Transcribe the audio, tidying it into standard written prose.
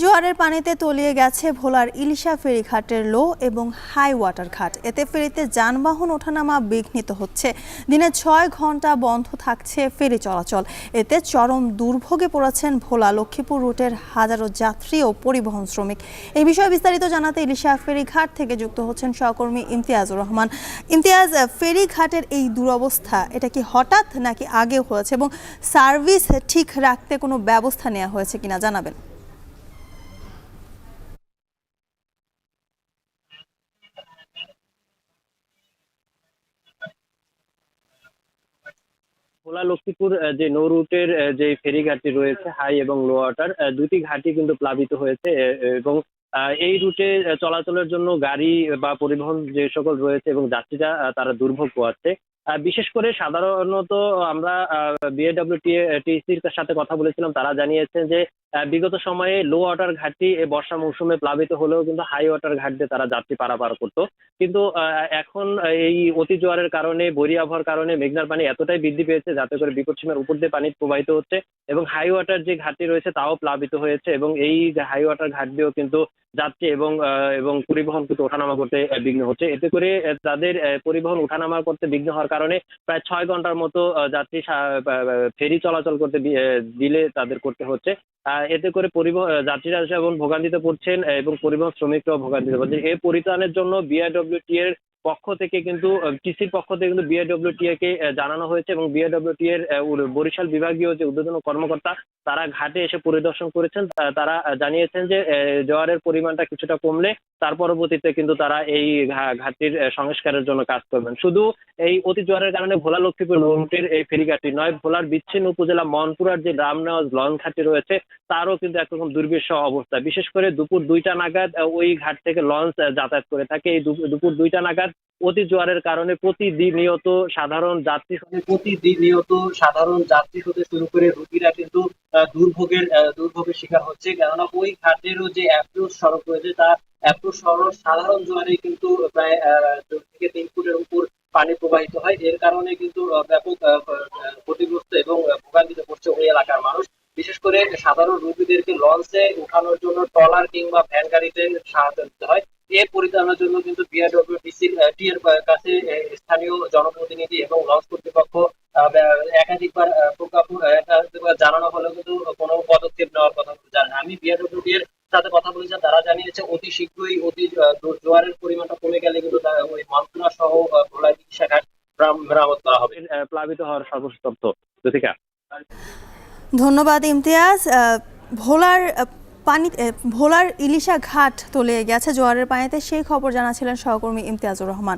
জোয়ারের পানিতে তলিয়ে গেছে ভোলার ইলিশা ফেরিঘাটের লো এবং হাই ওয়াটার ঘাট। এতে ফেরিতে যানবাহন ওঠানামা বিঘ্নিত হচ্ছে। দিনে ৬ ঘন্টা বন্ধ থাকছে ফেরি চলাচল। এতে চরম দুর্ভোগে পড়েছেন ভোলা লক্ষ্মীপুর রুটের হাজারো যাত্রী ও পরিবহন শ্রমিক। এই বিষয়ে বিস্তারিত জানাতে ইলিশা ফেরিঘাট থেকে যুক্ত হচ্ছেন সহকর্মী ইমতিয়াজুর রহমান। ইমতিয়াজ, ফেরিঘাটের এই দুরবস্থা এটা কি হঠাৎ নাকি আগেও হয়েছে, এবং সার্ভিস ঠিক রাখতে কোনো ব্যবস্থা নেওয়া হয়েছে কিনা জানাবেন? ভোলা লক্ষ্মীপুর যে নৌ রুটের যে ফেরি ঘাটটি রয়েছে হাই এবং লো ওয়াটার দুটি ঘাটই কিন্তু প্লাবিত হয়েছে এবং এই রুটে চলাচলের জন্য গাড়ি বা পরিবহন যে সকল রয়েছে এবং যাত্রীরা তারা দুর্ভোগ পোহাচ্ছে। বিশেষ করে সাধারণত আমরা বিএডব্লিউটিসির সাথে কথা বলেছিলাম, তারা জানিয়েছেন যে বিগত সময়ে লো ওয়াটার ঘাটটি বর্ষা মৌসুমে প্লাবিত হলেও কিন্তু হাই ওয়াটার ঘাট দিয়ে তারা যাত্রী পারাপার করতো। কিন্তু এখন এই অতি জোয়ারের কারণে, বৈরী আবহাওয়ার কারণে মেঘনার পানি এতটাই বৃদ্ধি পেয়েছে যাতে করে বিপদসীমার উপর দিয়ে পানি প্রবাহিত হচ্ছে এবং হাই ওয়াটার যে ঘাটটি রয়েছে তাও প্লাবিত হয়েছে এবং এই হাই ওয়াটার ঘাট দিয়েও কিন্তু যাত্রী এবং পরিবহন কিন্তু ওঠানামা করতে বিঘ্ন হচ্ছে। এতে করে তাদের পরিবহন ওঠানামা করতে বিঘ্ন হওয়ার কারণে প্রায় ৬ ঘন্টার মতো যাত্রী ফেরি চলাচল করতে দিলে তাদের করতে হচ্ছে। এতে করে যাত্রীরা যেমন ভোগান্তিতে পড়ছেন এবং পরিবহন শ্রমিকরাও ভোগান্তিতে পড়ছেন। এই পরিত্রাণের জন্য বিআরডব্লিউটি এর পক্ষ থেকে কিন্তু টিসির পক্ষ থেকে কিন্তু বিআরডব্লিউটি কে জানানো হয়েছে এবং বিআরডব্লিউটি এর বরিশাল বিভাগীয় যে ঊর্ধ্বতন কর্মকর্তা তারা ঘাটে এসে পরিদর্শন করেছেন। তারা জানিয়েছেন যে জোয়ারের পরিমাণটা কিছুটা কমলে তার পরবর্তীতে কিন্তু তারা এই ঘাটটির সংস্কারের জন্য কাজ করবেন। শুধু এই অতি জোয়ারের কারণে ভোলা লক্ষ্মীপুর রুটের এই ফেরিঘাটটি নয়, ভোলার বিচ্ছিন্ন উপজেলা মনপুরার যে রামনেওয়াজ লঞ্চ ঘাটটি রয়েছে তারও কিন্তু একরকম দুর্বিষহ অবস্থা। বিশেষ করে দুপুর ২টা নাগাদ ওই ঘাট থেকে লঞ্চ যাতায়াত করে থাকে। এই দুপুর ২টা নাগাদ অতি জোয়ারের কারণে প্রতিনিয়ত সাধারণ যাত্রী হতে শুরু করে রোগীরা কিন্তু দুর্ভোগের শিকার হচ্ছে। কেননা ওই ঘাটেরও যে অ্যাপ্রোচ সড়ক রয়েছে তা অ্যাপ্রোচ সড়ক সাধারণ জোয়ারে কিন্তু প্রায় ২ থেকে ৩ ফুটের উপর পানি প্রবাহিত হয়। এর কারণে কিন্তু ব্যাপক ক্ষতিগ্রস্ত এবং ভোগান্তিতে পড়ছে ওই এলাকার মানুষ। বিশেষ করে সাধারণ রোগীদেরকে লঞ্চে ওঠানোর জন্য ট্রলার কিংবা ভ্যান গাড়িতে সাহায্য নিতে হয়। এর পরিচালনার জন্য কিন্তু বিআরডব্লিউটিসি এর কাছে স্থানীয় জনপ্রতিনিধি এবং লঞ্চ কর্তৃপক্ষ একাধিকবার জানানো হলেও কিন্তু কোনো পদক্ষেপ নেওয়ার কথা জানেন। আমি বিআরডব্লিউটি এর সাথে কথা বলেছিলাম, তারা জানিয়েছে অতি শীঘ্রই জোয়ারের পরিমাণটা কমে গেলে কিন্তু ওই মানপুরা সহ ভোলা ইলিশা ঘাট মেরামত করা হবে। প্লাবিত হওয়ার সর্বশেষ তথ্য জ্যোতিকা। ধন্যবাদ ইমতিয়াজ। ভোলার ভোলার ইলিশা ঘাট তলিয়ে গেছে জোয়ারের পানিতে, সেই খবর জানাচ্ছিলেন সহকর্মী ইমতিয়াজুর রহমান।